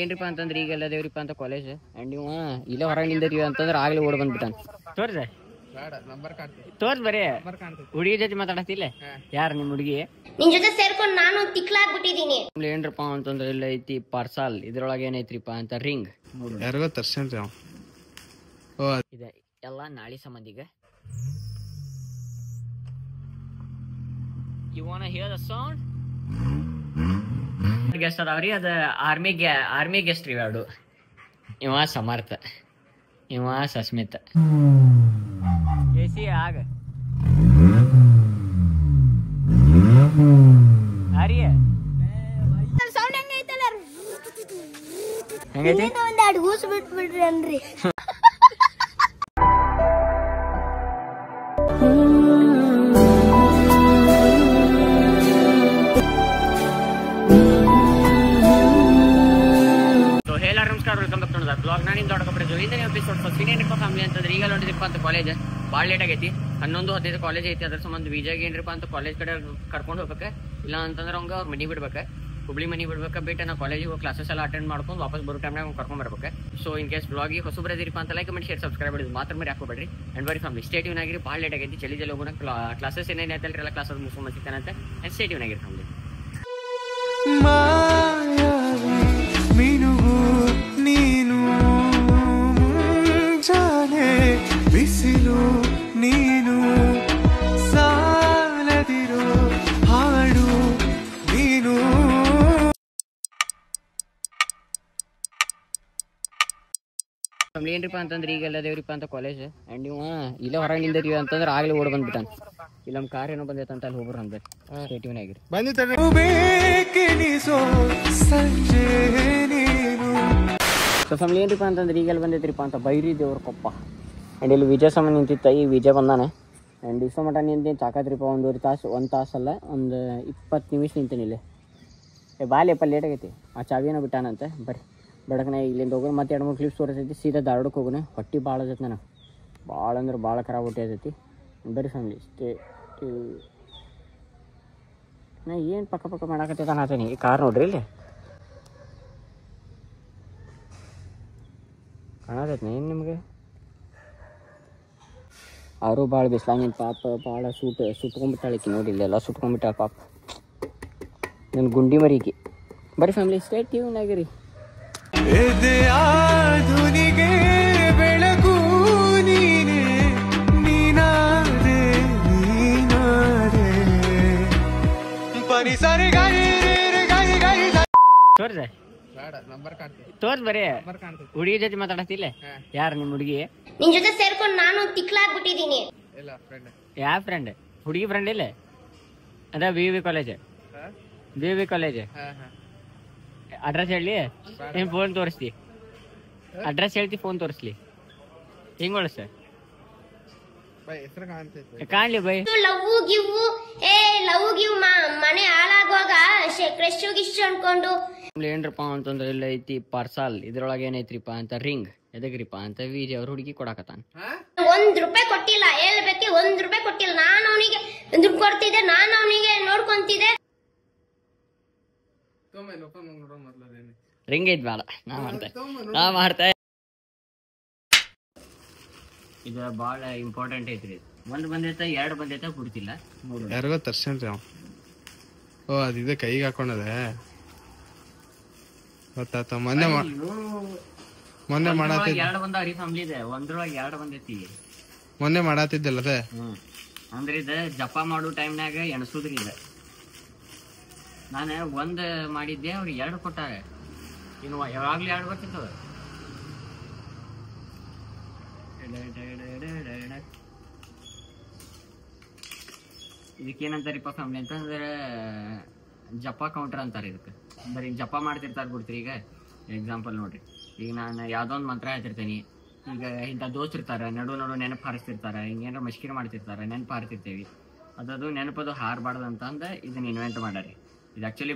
ಏನ್ರಿಪ್ಪ ಅಂತಂದ್ರೆ ಈಗೆಲ್ಲ ದೇವ್ರಿಪ್ಪ ಅಂತ ಕಾಲೇಜ್ ಅಂಡ್ ನೀವು ಇಲ್ಲೇ ಹೊರಗೆ ನಿಂದಿರ್ತೀವಿ ಅಂತಂದ್ರೆ ಆಗ್ಲೇ ಓಡ್ ಬಂದ್ಬಿಟ್ಟಾನ. ತೋರ್ಸ ತೋರ್ಸ್ ಬರೀ ಹುಡುಗಿ ಜೊತೆ ಮಾತಾಡತ್ತಿಲ್ಲ. ಯಾರು ನಿಮ್ಮ ಹುಡುಗಿ? ನಿನ್ ಜೊತೆ ಸೇರ್ಕೊಂಡು ನಾನು ತಿಕ್ಲಾಗ್ಬಿಟ್ಟಿದೀನಿ. ಏನ್ರಪ್ಪ ಅಂತಂದ್ರೆ ಇಲ್ಲ ಐತಿ ಪಾರ್ಸಲ್, ಇದ್ರೊಳಗೆ ಏನೈತ್ರಿಪ್ಪ ಅಂತ ರಿಂಗ್ ಯಾರಿಗೋ ತರ್ಸೇನ್ರಿ ಅವ. ಇದೆ ಎಲ್ಲ ನಾಳೆ ಸಂಬಂಧಿಗೆ. You wanna hear the sound? Guest ಅದಾವ್ರಿ, ಅದ ಆರ್ಮಿ ಗೆಸ್ಟ್ ರೀ ಎರಡು. ಇವ ಸಮರ್ಥ, ಇವ ಸಸ್ಮಿತ್. ಎಸಿ ಆಗ ಆರ್ಯ ಸೌಂಡ್ ಹೆಂಗೈತಲ್ಲ, ಹೆಂಗೈತಿ? ಒಂದೆರಡು ಗೂಸ್ ಬಿಟ್ಬಿಡ್ರಿ ಅನ್ರಿ. ನಮಸ್ಕಾರ, welcome back to the blog. ನಾನು ನಿಮ್ದು ಹೊಡ್ಕೊಬಿಟ್ಟು ಹಿಂದಿನ ಎಪಿಸೋಡ್ ಫಸ್ಟ್ ಏನ್ರಿಪ್ಪ ಫ್ಯಾಮಿಲಿ ಅಂತಂದ್ರೆ ಈಗ ನೋಡಿದ್ರಿಪ್ಪ ಅಂತ ಕಾಲೇಜ್ ಭಾಳ ಲೇಟ್ ಆಗೈತಿ. 11:15 ಕಾಲೇಜ್ ಐತಿ. ಅದ್ರ ಸಂಬಂಧ ವಿಜಯಗೆ ಏನ್ರಿಪ್ಪ ಅಂತ ಕಾಲೇಜ್ ಕಡೆ ಕರ್ಕೊಂಡು ಹೋಗ್ಬೇಕು. ಇಲ್ಲ ಅಂತಂದ್ರೆ ಅವ್ಗೆ ಅವ್ರ ಮನೆ ಬಿಡ್ಬೇಕು, ಹುಬ್ಳಿ ಮನೆ ಬಿಡ್ಬೇಕು. ಬಿಟ್ಟು ನಾವು ಕಾಲೇಜಿಗೆ ಹೋಗಿ ಕ್ಲಾಸಸ್ ಎಲ್ಲ ಅಟೆಂಡ್ ಮಾಡ್ಕೊಂಡು ವಾಪಸ್ ಬರೋ ಟೈಮ್ನಾಗ ಅವ್ನು ಕರ್ಕೊಂಡು ಬರ್ಬೇಕು. ಸೊ ಇನ್ ಕೇಸ್ ಬ್ಲಾಗಿಗೆ ಹೊಸಬ್ರದಿರಿಪ್ಪ ಅಂತ ಲೈಕ್ ಕಮೆಂಟ್ ಶೇರ್ ಸಬ್ಸ್ಕ್ರೈಬ್ ಮಾಡಿದ್ರು ಮಾತ್ರ ಮೇಲೆ ಹಾಕೋಬೇಡ್ರಿ. ಅಂಡ್ ಬರಿ ಫ್ಯಾಮಿಲಿ ಸ್ಟೇಟಿವ್ ಆಗಿರಿ. ಭಾಳ ಲೇಟ್ ಆಗೈತಿ, ಜಲ್ದಿ ಹೋಗೋಣ. ಕ್ಲಾಸಸ್ ಏನೇನು ಐತಲ್ರಿ ಎಲ್ಲ ಕ್ಲಾಸಸ್ ಮುಗಿಸ್ಕೊಂಡು ಸಿಗ್ತಾನಂತೆ. ಅಂಡ್ ಸ್ಟೇಟಿವ್ ಆಗಿರಿ ಫ್ಯಾಮಿಲಿ. ನೀನು ಜಾನೆ ಬಿಸಿಲು, ನೀನು ಸಾಲದಿರೋ ಹಾಡು ನೀನು. ಏನ್ರಿಪ್ಪ ಅಂತಂದ್ರೆ ಈಗೆಲ್ಲ ದೇವ್ರಿಪ್ಪ ಅಂತ ಕಾಲೇಜ್ ಅಂಡ್ ನೀವು ಇಲ್ಲೇ ಹೊರಗೆ ನಿಂದಿರ್ತೀವಿ ಅಂತಂದ್ರೆ ಆಗ್ಲೇ ಓಡ್ ಬಂದ್ಬಿಟ್ಟಾನ. ಇಲ್ಲ ನಮ್ಮ ಕಾರ್ ಏನೋ ಬಂದೈತೆ ಅಂತ ಅಲ್ಲಿ ಹೋಗ್ಬರ್ ಅಂದ. ಸ್ಟೇಟಿವ್ ಆಗಿರಿ. ಸೊ ಫ್ಯಾಮಿಲಿ ಏನ್ರಿಪ್ಪ ಅಂತಂದ್ರೆ ಈಗೆಲ್ಲ ಬಂದೈತ್ರಿಪ್ಪ ಅಂತ ಬೈರಿ ದೇವ್ರ ಕೊಪ್ಪ. ಆ್ಯಂಡ್ ಇಲ್ಲಿ ವಿಜಯ ಸಮ ನಿಂತಿತ್ತ. ಈ ವಿಜಯ ಬಂದಾನೆ ಆ್ಯಂಡ್ ಇಷ್ಟೋ ಮಟ ನಿಂತೀನಿ ಸಾಕಾದ್ರಿಪ್ಪ. 1 ತಾಸು ಅಲ್ಲ, ಒಂದು 20 ನಿಮಿಷ ನಿಂತೀನಿ ಇಲ್ಲಿ. ಬಾಲೆಪ್ಪ ಲೇಟ್ ಆಗೈತಿ. ಆ ಚಾವಿನ ಬಿಟ್ಟಾನಂತೆ. ಬರ್ರಿ ಬಡಕನ ಇಲ್ಲಿಂದ ಹೋಗೋಣ. ಮತ್ತೆ 2-3 ಕ್ಲಿಪ್ಸ್ ತೋರಿಸೈತಿ. ಸೀದಾ ಧಾರವಾಡಕ್ಕೆ ಹೋಗೋಣ. ಹೊಟ್ಟೆ ಭಾಳ ಆಗೈತೆ ನನಗೆ, ಭಾಳ ಅಂದ್ರೆ ಭಾಳ ಖರಾಬ್ ಹೊಟ್ಟೆ ಆಗೈತಿ. ಬರೀ ಫ್ಯಾಮಿಲಿ ನಾ ಏನು ಪಕ್ಕ ಮಾಡಾಕತ್ತೈತೆ ಅನ್ನತೀನಿ. ಈ ಕಾರ್ ನೋಡ್ರಿ ಇಲ್ಲಿ ಕಾಣತೈತೆ ಏನು ನಿಮಗೆ? ಅವರು ಭಾಳ ಬಿಸ್ಲಾಗಿನ ಪಾಪ ಭಾಳ ಸುಟ್ಕೊಂಡ್ಬಿಟ್ಟಾಳಿಕಿ ನೋಡಿ. ಇಲ್ಲೆಲ್ಲ ಸುಟ್ಕೊಂಡ್ಬಿಟ್ಟಾಳ ಪಾಪ, ನನ್ನ ಗುಂಡಿ ಮರಿಗೆ. ಬರೀ ಫ್ಯಾಮಿಲಿ ಸ್ಟೇಟಿವ್ ಆಗಿರಿ. ಬೆಳಕು ನೀನೆ, ನೀನಾದೆ ಪರಿಸರಿ ತೋರ್ಸ್ ಬರೀ ಹುಡುಗಿ ಜೊತೆ ಮಾತಾಡತ್ತಿಲ್ಲ. ಯಾರು ನಿಮ್ಮ ಹುಡುಗಿ? ನಿನ್ ಜೊತೆ ಸೇರ್ಕೊಂಡು ನಾನು ತಿಕ್ಲಾಗ್ಬಿಟ್ಟಿದೀನಿ. ಯಾವ ಫ್ರೆಂಡ್? ಹುಡುಗಿ ಫ್ರೆಂಡ್ ಇಲ್ಲ? ಅದ BUV ಕಾಲೇಜ್. ಅಡ್ರೆಸ್ ಹೇಳಿ, ಏನ್ ಫೋನ್ ತೋರಿಸ್ತಿ? ಅಡ್ರೆಸ್ ಹೇಳ್ತಿ, ಫೋನ್ ತೋರಿಸ್ಲಿ. ಹಿಂಗ್ ಒಳಸ ಕಾಣ್ಲಿ ಬೈ. ಲವ್ ಗಿವ್ ಮನೆ ಹಾಳಾಗುವಾಗ ಕ್ರಶ್ ಗಿಶ್ ಅನ್ಕೊಂಡು. ಏನ್ರಪ್ಪ ಅಂತಂದ್ರೆ ಇಲ್ಲ ಐತಿ ಪಾರ್ಸಲ್, ಇದ್ರೊಳಗೆ ಏನೈತ್ರಿಪ್ಪ ಅಂತ ರಿಂಗ್. ಎದಗ್ರಿಪ್ಪ ಅಂತ ವಿಜಯ್ ಅವ್ರ ಹುಡುಗಿ ಕೊಡಾಕತ್ತಾನ. ₹1 ಕೊಟ್ಟಿಲ್ಲ, ಹೇಳ್ಬೇಕಿ ₹1 ಕೊಟ್ಟಿಲ್ಲ. ನಾನು ಅವನಿಗೆ ದುಡ್ಡು ಕೊಡ್ತಿದ್ದೆ, ನಾನು ಅವನಿಗೆ ನೋಡ್ಕೊಂತಿದ್ದೆ. ರಿಂಗ್ ಐತ್ ಬೇಡ, ನಾ ಮಾಡ್ತೆ. ಇದು ಭಾಳ ಇಂಪಾರ್ಟೆಂಟ್ ಐತ್ರಿ. 1 ಬಂದೈತ 2 ಬಂದೈತ ಕೊಡ್ತಿಲ್ಲ. ಯಾರಿಗೋ ತರ್ಸೇನ್ರಿ ಅವ. ಅದಿದೆ ಕೈಗೆ ಹಾಕೊಂಡದೆ ಗೊತ್ತಾತ. ಮೊನ್ನೆ ಮಾಡತ್ತಿದ್ದ 2 ಬಂದಾವ್ರಿ ಫ್ಯಾಮಿಲಿ. ಇದೆ 1ರೊಳಗೆ 2 ಬಂದೈತಿ. ಮೊನ್ನೆ ಮಾಡತ್ತಿದ್ದಲ್ಲ ಅದೇ. ಅಂದ್ರೆ ಇದು ಜಪ ಮಾಡೋ ಟೈಮ್ನಾಗ ಎಣಸುದ್ರಿ. ಇದೆ ನಾನು 1 ಮಾಡಿದ್ದೆ, ಅವ್ರಿಗೆ 2 ಕೊಟ್ಟಾರೆ. ಇನ್ನು ಯಾವಾಗ್ಲೂ 2 ಬರ್ತಿರ್ತದ. ಇದಕ್ಕೇನಂತಾರಿಪ್ಪ ಫ್ಯಾಮಿಲಿ ಅಂತಂದ್ರೆ ಜಪ ಕೌಂಟರ್ ಅಂತಾರೆ ಇದಕ್ಕೆ. ಅಂದ್ರೆ ಈಗ ಜಪ ಮಾಡ್ತಿರ್ತಾರೆ ಬಿಡ್ತೀರಿ. ಈಗ ಎಕ್ಸಾಂಪಲ್ ನೋಡ್ರಿ, ಈಗ ನಾನು ಯಾವ್ದೋ ಒಂದು ಮಂತ್ರ ಹೇಳ್ತಿರ್ತೀನಿ. ಈಗ ಇಂಥ ದೋಸ್ತ್ ಇರ್ತಾರೆ, ನಡು ನೆನಪು ಹಾರಿಸ್ತಿರ್ತಾರೆ. ಹಿಂಗೇನಾರ ಮಶ್ಕಿರಿ ಮಾಡ್ತಿರ್ತಾರೆ, ನೆನಪು ಹಾರ್ತಿರ್ತೀವಿ. ಅದದು ನೆನಪದು ಹಾರಬಾರ್ದು ಅಂತಂದು ಇದನ್ನ ಇನ್ವೆಂಟ್ ಮಾಡ್ಯಾರಿ. ಇದು ಆ್ಯಕ್ಚುಲಿ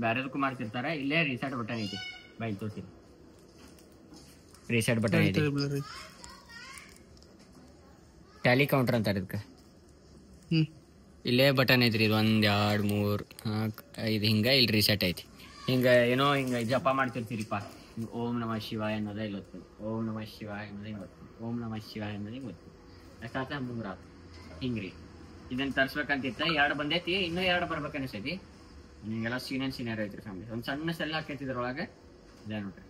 ಬೇರೆದಕ್ಕೂ ಮಾಡ್ತಿರ್ತಾರೆ. ಇಲ್ಲೇ ರೀಸೆಟ್ ಬಟನ್ ಐತಿ, ಬೈಲ್ ತೋರಿಸಿ. ರೀಸೆಟ್ ಬಟನ್ ಐತಿ, ಟ್ಯಾಲಿ ಕೌಂಟರ್ ಅಂತಾರೆ ಇದಕ್ಕೆ. ಇಲ್ಲೇ ಬಟನ್ ಐತ್ರಿ. ಇದು 1 2 3 4 5 ಹಿಂಗೆ ಇಲ್ಲಿ ರೀಸೆಟ್ ಐತಿ. ಹಿಂಗ ಏನೋ ಹಿಂಗ ಜಪ ಮಾಡ್ತಿರ್ತೀರಿಪ್ಪ, ಓಂ ನಮಃ ಶಿವಾಯ ಅನ್ನೋದೇ ಗೊತ್ತು, ಓಂ ನಮಃ ಶಿವಾಯ ಅನ್ನೋದೇ ಗೊತ್ತು, ಓಂ ನಮಃ ಶಿವಾಯ ಅನ್ನೋದೇ ಗೊತ್ತು. ಅಷ್ಟಾತ 3 ಆತು ಹಿಂಗ್ರಿ. ಇದನ್ನ ತರ್ಸ್ಬೇಕಂತಿತ್ತ, 2 ಬಂದೈತಿ, ಇನ್ನೂ 2 ಬರ್ಬೇಕು ಅನಿಸ್ತೈತಿ. ನಿಮಗೆಲ್ಲ ಸೀನಿಯರ್ ಐತ್ರಿ ಫ್ಯಾಮಿಲಿ. ಒಂದು ಸಣ್ಣ ಸೆಲ್ ಹಾಕೈತಿ ಇದ್ರೊಳಗೆ, ಇದೇ ನೋಡ್ರಿ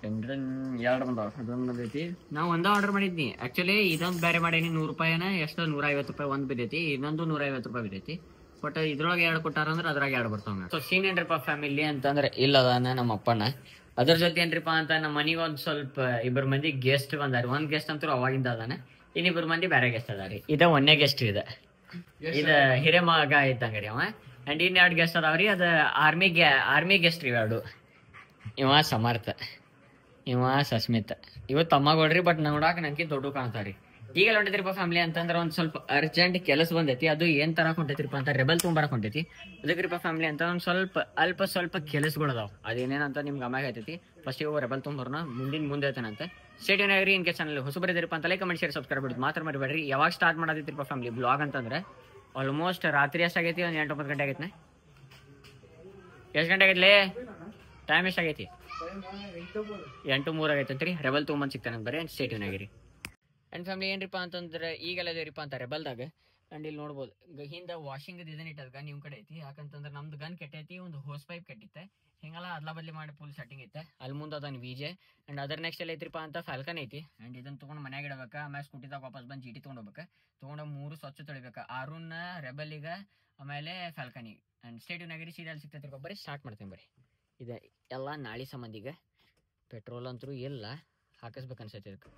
2 ಬಂದಾವ. ಅದೊಂದು ಬಂದೈತಿ. ನಾವು ಒಂದೇ ಆರ್ಡರ್ ಮಾಡಿದ್ನಿ ಆಕ್ಚುಲಿ. ಇದೊಂದು ಬೇರೆ ಮಾಡೀನಿ, 100 ರೂಪಾಯಿನ ಎಷ್ಟೋ 150 ರೂಪಾಯಿ ಒಂದು ಬಿದ್ದೈತಿ, ಇನ್ನೊಂದು 150 ರೂಪಾಯಿ ಬಿದ್ದೈತಿ. ಬಟ್ ಇದ್ರೊಳಗೆ 2 ಕೊಟ್ಟಾರ ಅಂದ್ರೆ ಅದ್ರಾಗ 2 ಬರ್ತಾವ. ಸೊ ಸೀನ್ ಏನ್ರಿಪ್ಪ ಫ್ಯಾಮಿಲಿ ಅಂತಂದ್ರೆ ಇಲ್ಲದಾನ ನಮ್ಮ ಅಪ್ಪನ. ಅದ್ರ ಜೊತೆ ಏನ್ರಿಪ್ಪ ಅಂತ ನಮ್ಮ ಮನೆಗೆ ಒಂದು ಸ್ವಲ್ಪ 2 ಮಂದಿ ಗೆಸ್ಟ್ ಬಂದಾರ. 1 ಗೆಸ್ಟ್ ಅಂತೂ ಅವಾಗಿಂದ ಅದಾನ, ಇನ್ನಿಬ್ಬರು ಮಂದಿ ಬೇರೆ ಗೆಸ್ಟ್ ಅದಾರಿ. ಇದ 1ನೇ ಗೆಸ್ಟ್ ಇದೆ, ಇದ ಹಿರೇ ಮಗ ಇದ್ದಂಗ ರೀ ಅವ. ಅಂಡ್ ಇನ್ 2 ಗೆಸ್ಟ್ ಅದಾವ್ರಿ, ಅದ ಆರ್ಮಿ ಗೆಸ್ಟ್ ರೀ 2. ಇವ ಸಮರ್ಥ, ಇವ ಸಸ್ಮಿತ್, ಇವ ತಮ್ಮಗಳ್ರಿ. ಬಟ್ ನೋಡಾಕ ನನಗೆ ದೊಡ್ಡ ಕಾಣ್ತಾವ್ರಿ. ಈಗ ಹೊಂಟೈತ್ರಿಪ್ಪ ಫ್ಯಾಮಿಲಿ ಅಂತಂದ್ರೆ ಒಂದು ಸ್ವಲ್ಪ ಅರ್ಜೆಂಟ್ ಕೆಲಸ ಬಂದೈತಿ. ಅದು ಏನ್ ತರಕ್ ಹೊಂಟೈತ್ರಿಪ್ಪ ಅಂತ ರೆಬಲ್ ತೊಗೊಂಬರಕ್ ಹೊಂಟೈತಿ. ಅದಕ್ರಿಪ್ಪ ಫ್ಯಾಮಿಲಿ ಅಂತ ಒಂದು ಸ್ವಲ್ಪ ಕೆಲಸಗಳು ಅದಾವ. ಅದೇನೇನಂತ ನಿಮ್ಗೆ ಅಮ್ಮಾಗ ಐತೈತಿ. ಫಸ್ಟ್ ಇವಾಗ ರೆಬಲ್ ತೊಗೊಂಬರೋಣ, ಮುಂದೆ ಐತೇನಂತ. ಸ್ಟೇಟ್ ಏನಾಗ್ರಿ ಇನ್ ಕೇಸ್ ಚಾನಲ್ ಹೊಸಬರಿದ್ರಿಪ್ಪ ಅಂತ ಲೈಕ್ ಕಮೆಂಟ್ ಶೇರ್ ಸಬ್ಸ್ಕ್ರೈಬ್ ಮಾಡೋದು ಮಾತ್ರ ಮರಿಬೇಡ್ರಿ. ಯಾವಾಗ ಸ್ಟಾರ್ಟ್ ಮಾಡೋದೈತ್ರಿಪ್ಪ ಫ್ಯಾಮಿಲಿ ಬ್ಲಾಗ್ ಅಂತಂದ್ರೆ ಆಲ್ಮೋಸ್ಟ್ ರಾತ್ರಿ ಎಷ್ಟಾಗೈತಿ, ಒಂದು 8-9 ಗಂಟೆ ಆಗೈತೆ. ಎಷ್ಟು ಗಂಟೆ ಆಗೈತ್ಲಿ? ಟೈಮ್ ಎಷ್ಟಾಗೈತಿ? 8:03 ಆಗೈತಂತ್ರಿ. ರೆಬಲ್ ತೊಗೊಂಬಂದು ಸಿಗ್ತಾನೆ ಬರೀ. ಸ್ಟೇಟ್ ಏನಾಗಿರಿ ಅಂಡ್ ಫ್ಯಾಮಿಲಿ ಏನ್ರಿಪ್ಪ ಅಂತಂದ್ರೆ ಈಗೆಲ್ಲ ಇದೇರಿಪ್ಪ ಅಂತ ರೆಬಲ್ದಾಗ. ಅಂಡ್ ಇಲ್ಲಿ ನೋಡ್ಬೋದು ಹಿಂದೆ ವಾಷಿಂಗ್ ಇದನ್ನ ಇಟ್ಟದ ಗನ್ ನಿಮ್ಮ ಕಡೆ ಐತಿ. ಯಾಕಂತಂದ್ರೆ ನಮ್ದು ಗನ್ ಕೆಟ್ಟೈತಿ, ಒಂದು ಹೋಸ್ ಪೈಪ್ ಕೆಟ್ಟಿತ್ತೆ. ಹಿಂಗೆಲ್ಲ ಅದ್ಲ ಬದ್ಲಿ ಮಾಡಿ ಫುಲ್ ಸೆಟ್ಟಿಂಗ್ ಐತೆ. ಅಲ್ಲಿ ಮುಂದೆ ಅದನ್ನ ವಿಜೆ. ಅಂಡ್ ಅದರ ನೆಕ್ಸ್ಟ್ ಎಲ್ಲ ಐತ್ರಿಪ್ಪ ಅಂತ ಫಾಲ್ಕನ್ ಐತಿ. ಅಂಡ್ ಇದನ್ನ ತೊಗೊಂಡು ಮನ್ಯಾಗ ಇಡಬೇಕು. ಆಮೇಲೆ ಸ್ಕೂಟಿದಾಗ ವಾಪಸ್ ಬಂದು GT ತೊಗೊಂಡೋಗ್ಬೇಕು. ತೊಗೊಂಡು 3 ಸ್ವಚ್ಛ ತೊಳಿಬೇಕು, ಆರುನ್ನ ರೆಬಲಿಗೆ ಆಮೇಲೆ ಫಾಲ್ಕನಿಗೆ. ಅಂಡ್ ಸ್ಟೇಟ್ಯೂನಾಗಿರಿ ಸೀರಿಯಲ್ ಸಿಗ್ತೈತ್ರಿ. ಬರೀ ಸ್ಟಾರ್ಟ್ ಮಾಡ್ತೀನಿ ಬರ್ರಿ. ಇದೆ ಎಲ್ಲ ನಾಳೆ ಸಂಬಂಧಿಗೆ. ಪೆಟ್ರೋಲ್ ಅಂತೂ ಎಲ್ಲ ಹಾಕಿಸ್ಬೇಕು ಅನ್ಸೈತಿ ಇದಕ್ಕೆ.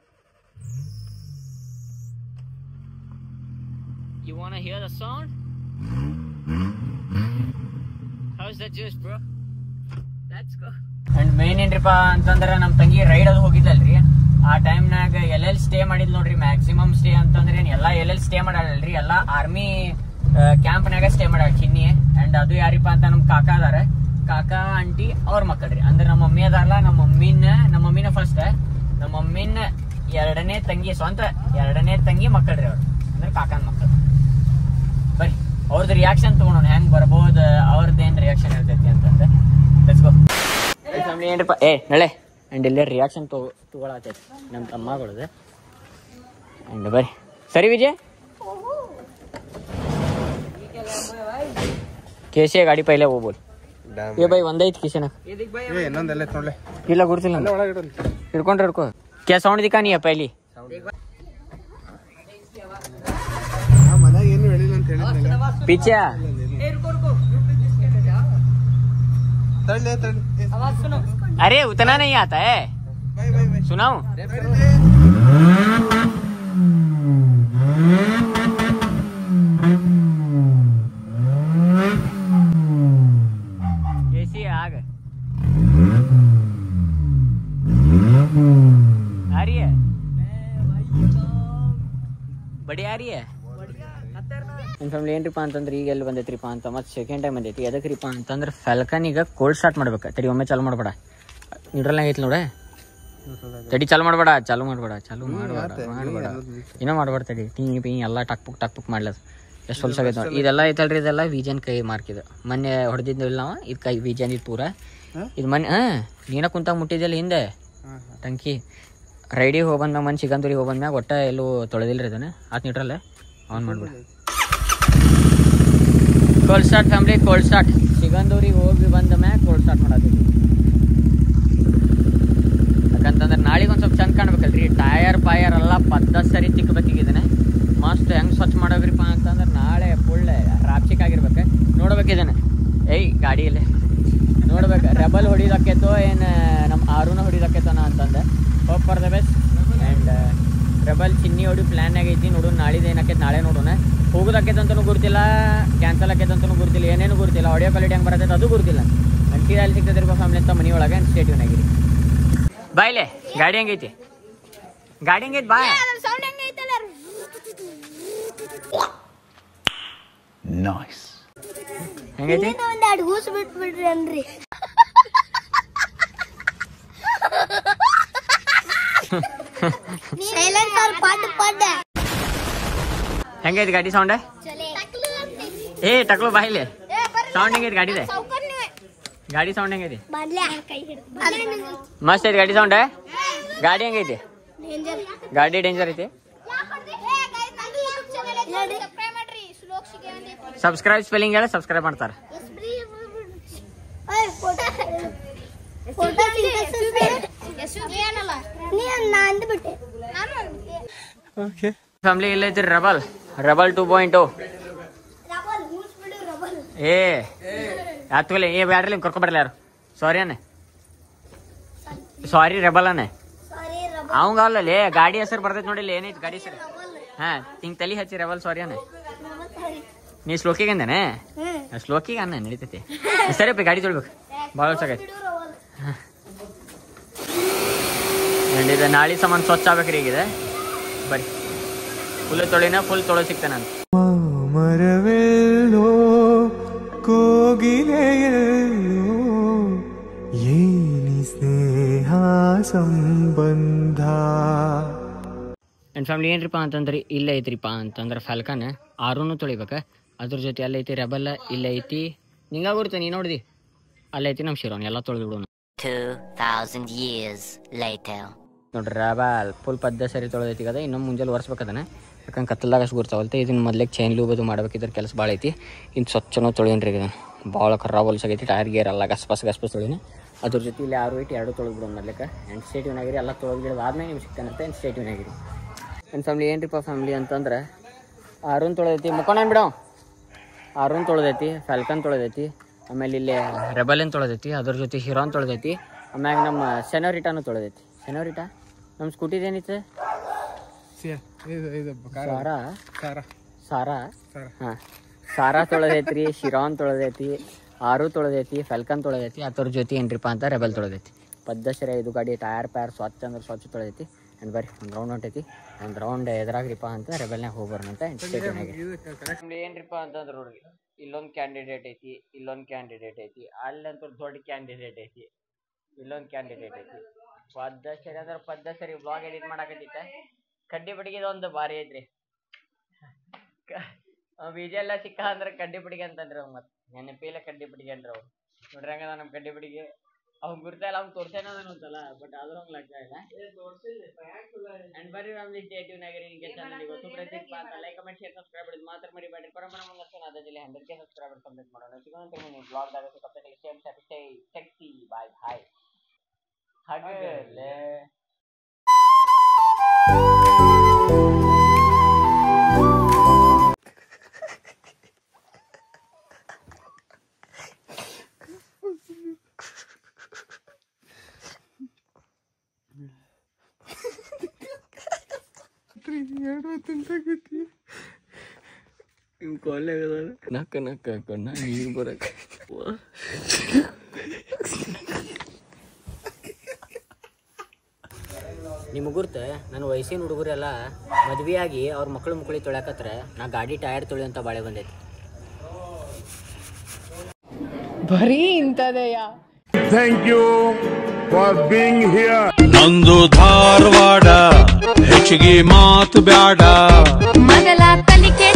You wanna hear the sound? How's that juice, bro? Let's go. And main ಏನ್ರಿಪ್ಪ ಅಂತಂದ್ರೆ ನಮ್ಮ ತಂಗಿ ರೈಡ್ ಅದು ಹೋಗಿದ್ದಲ್ರಿ. ಆ ಟೈಮ್ನಾಗ ಎಲ್ಲೆಲ್ಲಿ ಸ್ಟೇ ಮಾಡಿದ್ ನೋಡ್ರಿ. ಮ್ಯಾಕ್ಸಿಮಮ್ ಸ್ಟೇ ಅಂತಂದ್ರೆ ಎಲ್ಲ ಎಲ್ಲೆಲ್ಲಿ ಸ್ಟೇ ಮಾಡಲ್ರಿ, ಎಲ್ಲ ಆರ್ಮಿ ಕ್ಯಾಂಪ್ನಾಗ ಸ್ಟೇ ಮಾಡ ಚಿನ್ನಿ. ಅಂಡ್ ಅದು ಯಾರಿಪ್ಪ ಅಂತ ನಮ್ ಕಾಕಾ ಅದಾರ, ಕಾಕಾ ಆಂಟಿ ಅವ್ರ ಮಕ್ಕಳ್ರಿ. ಅಂದ್ರೆ ನಮ್ಮ ಮಮ್ಮಿ ಅದಾರಲ್ಲ, ನಮ್ಮ ಮಮ್ಮಿನ ಫಸ್ಟ್, ನಮ್ಮ ಮಮ್ಮಿನ 2ನೇ ತಂಗಿ, ಸ್ವಂತ 2ನೇ ತಂಗಿ ಮಕ್ಕಳ್ರಿ ಅವ್ರು, ಅಂದ್ರೆ ಕಾಕನ ಮಕ್ಕಳು. ಬರೀ ಅವ್ರದ್ದು ರಿಯಾಕ್ಷನ್ ತಗೊಳೋಣ, ಹೆಂಗ್ ಬರ್ಬೋದು, ಅವ್ರದ್ದೇನ್ ರಿಯಾಕ್ಷನ್ ಇರ್ತೈತಿ ಅಂತಂದ್ರೆ. Let's go. ಏನ್ರಿಪ್ಪ ನಳೆ. ಅಂಡ್ ಇಲ್ಲೇ ರಿಯಾಕ್ಷನ್ ತಗೊಳತೈತಿ ನಮ್ಮ ತಮ್ಮಗಳದು. ಅಂಡ್ ಬರ್ರಿ ಸರಿ ವಿಜಯ್. ಕೇಸಿಯ ಗಾಡಿ ಪೈಲೆ ಹೋಗ್ಬೋದು. ಏ ಬೈ ಒಂದೈತಿ ಕಿಶನ ಇಲ್ಲ ಗುರ್ತಿಲ್ಲ. ಹಿಡ್ಕೊಂಡ್ರೆ ಹಿಡ್ಕೊ. ಕ್ಯಾ ಸೌಂಡ್ ದಿಕ್ಕಾ ನೀ ಪೈಲಿ. पीछे अरे उतना नहीं आता है, सुनाऊं? कैसी है आग? आ रही है, बढ़िया आ रही है. ಫ್ಯಾಮಿಲಿ ಏನ್ರಿಪ್ಪ ಅಂತಂದ್ರೆ ಈಗ ಎಲ್ಲಿ ಬಂದೈತ್ರಿಪ್ಪ ಅಂತ ಮತ್ತೆ ಸೆಕೆಂಡ್ ಟೈಮ್ ಬಂದೈತಿ. ಎದಕ್ರಿಪ್ಪ ಅಂತಂದ್ರೆ ಫಾಲ್ಕನ್ ಈಗ ಕೋಲ್ಡ್ ಸ್ಟಾರ್ಟ್ ಮಾಡ್ಬೇಕು. ತಡಿ ಒಮ್ಮೆ ಚಾಲು ಮಾಡಬೇಡ, ನ್ಯೂಟ್ರಲ್ ಐತಿ ನೋಡ. ತಡಿ ಚಾಲು ಮಾಡಬೇಡ ಏನೋ ಮಾಡಬೇಡ. ತಡಿ ಟೀ ಎಲ್ಲ ಟಕ್ ಪುಕ್ ಮಾಡ್ಲದ. ಎಷ್ಟು ಹೊಲ್ಸ ಆಗೈತೆ ನೋಡಿ. ಇದೆಲ್ಲ ಐತಲ್ರಿ, ಇದೆಲ್ಲ ವಿಜನ್ ಕೈ ಮಾರ್ಕ್. ಇದು ಮೊನ್ನೆ ಹೊಡೆದಿದ್ದಿಲ್ಲ ನಾವು, ಇದು ಕೈ ವಿಜನ್ ಇದು ಪೂರ. ಇದು ಮೊನ್ನೆ ನೀನ ಕುಂತಾಗ ಮುಟ್ಟಿದ್ದಿಲ್ಲ ಹಿಂದೆ ಟಂಕಿ. ರೈಡಿಗೆ ಹೋಗ್ಬಂದ್ಮ್ಯಾಗ ಮನೆ ಸಿಗಂದೂರಿಗೆ ಹೋಗ್ಬಂದ್ಮ್ಯಾಗ ಒಟ್ಟ ಎಲ್ಲೂ ತೊಳೆದಿಲ್ರಿ ಇದನ್ನ. ಆತ್ ನ್ಯೂಟ್ರಲ್ ಆನ್ ಮಾಡ್ಬೇಡ. Cold start family, cold start. ಸಿಗಂದೂರಿಗೆ ಹೋಗಿ ಬಂದ ಮ್ಯಾಗ ಕೋಲ್ಡ್ ಸ್ಟಾರ್ಟ್ ಮಾಡೋದಿಲ್ಲ. ಯಾಕಂತಂದ್ರೆ ನಾಳೆಗೆ ಒಂದು ಸ್ವಲ್ಪ ಚಂದ ಕಾಣ್ಬೇಕಲ್ರಿ. ಟಯರ್ ಎಲ್ಲ ಸರಿ ತಿಕ್ಕಬೇಕಿದ್ದಾನೆ. ಮಸ್ತ್ ಹೆಂಗೆ ಸ್ವಚ್ಛ ಮಾಡೋಗ್ರಿಪ್ಪ ಅಂತಂದ್ರೆ ನಾಳೆ ಫುಲ್ ರಾಪ್ಚಿಕ್ ಆಗಿರ್ಬೇಕು. ನೋಡ್ಬೇಕಿದ್ದಾನೆ ಗಾಡಿಯಲ್ಲೇ ನೋಡ್ಬೇಕು. ರೆಬಲ್ ಹೊಡಿದಾಕೈತೋ ಏನು ನಮ್ಮ ಆರುನ ಹೊಡಿದಾಕೈತೋನ ಅಂತಂದೆ. Hope for the best. And rebel ಚಿನ್ನಿ ಹೊಡಿ ಪ್ಲ್ಯಾನ್ನಾಗ ಐತಿ. ನೋಡೋಣ ನಾಳಿದ್ದು ಏನಾಕೈತೆ, ನಾಳೆ ನೋಡೋಣ. ಹೋಗೋದಾಕೈತಂತನೂ ಗುರ್ತಿಲ್ಲ, ಕ್ಯಾನ್ಸಲ್ ಆಕೈತಂತನೂ ಗುರ್ತಿಲ್ಲ, ಏನೇನು ಗುರ್ತಿಲ್ಲ. ಆಡಿಯೋ ಕ್ವಾಲಿಟಿ ಹೆಂಗೆ ಬರತೈತೆ ಅದು ಗುರ್ತಿಲ್ಲ. ನನ್ನ ಸೀರಿಯಲ್ ಸಿಗ್ತದಿರ್ಬೇಕು ಫ್ಯಾಮಿಲಿ ಅಂತ ಮನೆ ಒಳಗೆ. ಸ್ಟೇಟ್ಯೂನ್ ಆಗಿರಿ. ಬಾಯ್ಲೆ ಗಾಡಿ ಹೆಂಗೈತಿ? ಗಾಡಿ ಹೆಂಗೈತಿ ಬಾ. ನೈಸ್. ಹೆಂಗೈತಿ? ಹೆಂಗೈತಿ ಗಾಡಿ ಸೌಂಡ್? ಟಕ್ಲು ಬಾಯಿಲೆ ಸೌಂಡ್ ಹೆಂಗೈತಿ ಗಾಡಿದೆ? ಗಾಡಿ ಸೌಂಡ್ ಹೆಂಗೈತಿ? ಮಸ್ತ್ ಐತಿ ಗಾಡಿ ಸೌಂಡ್. ಗಾಡಿ ಹೆಂಗೈತಿ? ಗಾಡಿ ಡೇಂಜರ್ ಐತಿ. ಸಬ್ಸ್ಕ್ರೈಬ್ ಸ್ಪೆಲ್ಲಿಂಗ್ ಹೇಳ, ಸಬ್ಸ್ಕ್ರೈಬ್ ಮಾಡ್ತಾರ. ಫ್ಯಾಮಿಲಿ ಇಲ್ಲ ಐತಿ ರಬಲ್ 2.0. ಏ ಆತ್ವಲೆ ಏ ಬ್ಯಾಡ್ರಿ ಕರ್ಕೊಂಬರ್ಲಿ ಯಾರು. ಸಾರಿ ರೆಬಲ್ ಅನ್ನ ಅವಂಗ ಅಲ್ಲೇ ಗಾಡಿ ಹೆಸರು ಬರ್ತೈತಿ ನೋಡಿಲ್ಲ, ಏನೈತಿ ಗಾಡಿ ಹೆಸರು? ಹಾ ಹಿಂಗ್ ತಲಿ ಹಚ್ಚಿ ರೆಬಲ್ ಸಾರಿ ಅನ್ನ. ನೀ ಸ್ಲೋಕಿಗೆ ಅಂದೇನೆ? ಸ್ಲೋಕಿಗೆ ಅನ್ನ ನಡೀತೈತಿ. ಸರಿಪ್ಪ ಗಾಡಿ ತೊಳ್ಬೇಕು, ಭಾಳ ವರ್ಷ ಆಗೈತಿ. ಇದು ನಾಳೆ ಸಾಮಾನು ಸ್ವಚ್ಛ ಆಗ್ಬೇಕ್ರಿ. ಈಗಿದೆ ಬರೀ ಫುಲ್ ತೊಳಿನ ಫುಲ್ ತೊಳೆ ಸಿಗ್ತಾನೆ ಅಂತ. ಮರವೆಲ್ಲೋ ಕೋಗಿಲೆಯಲ್ಲೋ ಏನಿ ಸ್ನೇಹ ಸಂಬಂಧ. ನನ್ನ ಫ್ಯಾಮಿಲಿ ಏನ್ರಿಪ್ಪ ಅಂತಂದ್ರೆ ಇಲ್ಲ ಐತ್ರಿಪ್ಪ ಅಂತಂದ್ರೆ ಫಾಲ್ಕನ್ ಆರೂನು ತೊಳಿಬೇಕ. ಅದ್ರ ಜೊತೆ ಅಲ್ಲೈತಿ ರೆಬಲ್, ಇಲ್ಲ ಐತಿ ನಿಂಗಾಗುರ್ತ ನೀ ನೋಡ್ದಿ, ಅಲ್ಲೈತಿ ನಮ್ಮ ಶಿರೋನ್. ಎಲ್ಲ ತೊಳೆದು ಬಿಡೋಣ. 2000 years later. ನೋಡ್ರಿ ರೆಬಲ್ ಫುಲ್ ಪದ್ದ ಸರಿ ತೊಳೆದೈತಿ ಕದ. ಇನ್ನೊಂದು ಮುಂಜಾನೆ ಒರೆಸ್ಬೇಕದನ್ನ, ಯಾಕಂದ್ರೆ ಕತ್ತಲ್ದಾಗ ಅಷ್ಟು ಗುರ್ತಾವಲ್ತೆ. ಇದನ್ನ ಮೊದ್ಲಿಗೆ ಚೈನ್ ಲೂಬ್ ಅದು ಮಾಡ್ಬೇಕಿದ್ರೆ ಕೆಲಸ ಭಾಳ ಐತಿ. ಇನ್ನು ಸ್ವಚ್ಛನೋ ತೊಳೆಯನ್ರಿ ಇದನ್ನು, ಭಾಳ ಖರಾಬ್ ಹೊಲ್ಸಾಗೈತಿ. ಟೈರ್ ಗೇರ್ ಎಲ್ಲ ಗಸ್ಪಸ್ ತೊಳಿನಿ. ಅದ್ರ ಜೊತೆ ಇಲ್ಲಿ 6 8 2 ತೊಳೆದು ಬಿಡೋಣ ಮೊದ್ಲಿಕ್ಕೆ. ಆ್ಯಂಡ್ ಸ್ಟೇಟಿವ್ನಾಗಿರಿ ಎಲ್ಲ ತೊಳೆದು ಗಿಡದ ಆದ್ಮೇಲೆ ನಿಮ್ಗೆ ಸಿಗ್ತಾನಂತೆ. ಆ್ಯಂಡ್ ಸ್ಟೇಟಿವ್ನಾಗಿರಿ. ನನ್ನ ಫ್ಯಾಮಿಲಿ ಏನ್ರಿಪ್ಪ ಫ್ಯಾಮಿಲಿ ಅಂತಂದ್ರೆ ಆರೂನ್ ತೊಳೆದೈತಿ, ಮುಕ್ಕೊಂಡೇನು ಬಿಡೋ. ಆರೂನ್ ತೊಳೆದೈತಿ, ಫಾಲ್ಕನ್ ತೊಳೆದೈತಿ, ಆಮೇಲೆ ಇಲ್ಲಿ ರೆಬಲಿನ್ ತೊಳೆದೈತಿ, ಅದ್ರ ಜೊತೆ ಹಿರೋನ್ ತೊಳೆದೈತಿ, ಆಮ್ಯಾಗ ನಮ್ಮ ಸೆನೋರಿಟಾನು ತೊಳೆದೈತಿ. ಸೆನೋರಿಟಾ ನಮ್ಮ ಸ್ಕೂಟಿದೇನಿತ್ತು? ಸಾರಾ ಹಾಂ ಸಾರಾ ತೊಳೆದೈತಿ, ಶಿರಾನ್ ತೊಳೆದೈತಿ, ಆರು ತೊಳೆದೈತಿ, ಫಾಲ್ಕನ್ ತೊಳೆದೈತಿ. ಅದ್ರ ಜೊತೆ ಏನ್ರಿಪ್ಪ ಅಂತ ರೆಬಲ್ ತೊಳೆದೈತಿ. ಪದ್ದಸರಿ ಇದು ಗಾಡಿ ಟೈರ್ ಪ್ಯಾರ್ ಸ್ವಚ್ಛ ಅಂದ್ರೆ ಸ್ವಚ್ಛ ತೊಳೆದೈತಿ. ಆ್ಯಂಡ್ ಬರ್ರಿ ಒಂದು ರೌಂಡ್ ಹೊಂಟೈತಿ. ಒಂದು ರೌಂಡ್ ಎದುರಾಗ್ರಿಪ್ಪ ಅಂತ ರೆಬಲ್ನಾಗ ಹೋಗ್ಬಾರಂತ. ಏನ್ರಿಪ್ಪ ಅಂತಂದ್ರೆ ನೋಡ್ರಿ, ಇಲ್ಲೊಂದು ಕ್ಯಾಂಡಿಡೇಟ್ ಐತಿ, ಇಲ್ಲೊಂದು ಕ್ಯಾಂಡಿಡೇಟ್ ಐತಿ, ಅಲ್ಲಂತೂ ದೊಡ್ಡ ಕ್ಯಾಂಡಿಡೇಟ್ ಐತಿ, ಇಲ್ಲೊಂದು ಕ್ಯಾಂಡಿಡೇಟ್ ಐತಿ. ಪದ್ದಸರಿ ಅಂದ್ರೆ ಪದ್ದಸರಿ ಬ್ಲಾಗ್ ಎಡಿಟ್ ಮಾಡಾಕತ್ತೈತ. ಕಡ್ಡಿ ಬಡಿಗೆ ಒಂದು ಭಾರಿ ಐತ್ರಿ. ಬೀಜ ಎಲ್ಲ ಸಿಕ್ಕ ಅಂದ್ರೆ ಕಡ್ಡಿ ಬಿಡಿಗೆ ಅಂತಂದ್ರಿ ಅವ್. ಮತ್ತೆ ನೆನಪಿಲ್ಲ ಕಡ್ಡಿ ಬಿಡಿಗೆ ಅಂದ್ರೆ ಅವ್ ನೋಡ್ರಿ ಹಂಗದ ನಮ್ಮ ಕಡ್ಡಿ ಬಿಡಿಗೆ. ಅವ್ನು ಗುರ್ತಾ ಇಲ್ಲ, ಅವ್ನು ತೋರ್ಸೇನ ಅಂತಲ್ಲ, ಬಟ್ ಆದ್ರೂ ಹಂಗೆ ಲೆಕ್ಕ ಇಲ್ಲ. ಅಂಡ್ ಬರ್ರಿ ನಮ್ದು ಸ್ಟೇಟಿವ್ನಾಗಿರಿ. ನಿಮಗೆ ಚಾನಲ್ ಗೊತ್ತು ಪ್ರತಿ ಲೈಕ್ ಕಮೆಂಟ್ ಶೇರ್ ಸಬ್ಸ್ಕ್ರೈಬ್ ಮಾಡಿದ್ ಮಾತ್ರ ಮರಿಬೇಡ್ರಿ. ಪರಮನ ಮುಂದೆ ಅದಲ್ಲಿ 100K ಸಬ್ಸ್ಕ್ರೈಬರ್ ಕಂಪ್ಲೀಟ್ ಮಾಡೋಣ. ಸಿಗೋಣ ನೀವು ಬ್ಲಾಗ್ದಾಗ ಸೆಕ್ಸಿ ಬಾಯ್ ಹಾಯ್ ಹಾಗಲೇ. ನಕ್ಕ ನಕ್ಕ ಕಣ್ಣ ನೀರು ಬರಕ ನಿಮ್ಗೆ ಗುರ್ತ ನನ್ನ ವಯಸ್ಸಿನ ಹುಡುಗರೆಲ್ಲ ಮದ್ವೆಯಾಗಿ ಅವ್ರ ಮಕ್ಕಳು ತೊಳ್ಯಾಕತ್ರ ನಾ ಗಾಡಿ ಟೈರ್ ತೊಳಿ ಅಂತ ಬಾಳೆ ಬಂದೈತಿ. ಬರೀ ಇಂಥದೆಯಾ? Thank you for being here. ನಂದು ಧಾರವಾಡ ಹೆಚ್ಚಿಗೆ ಮಾತು ಬ್ಯಾಡ, ಮೊದಲ ಕಲಿಕೆ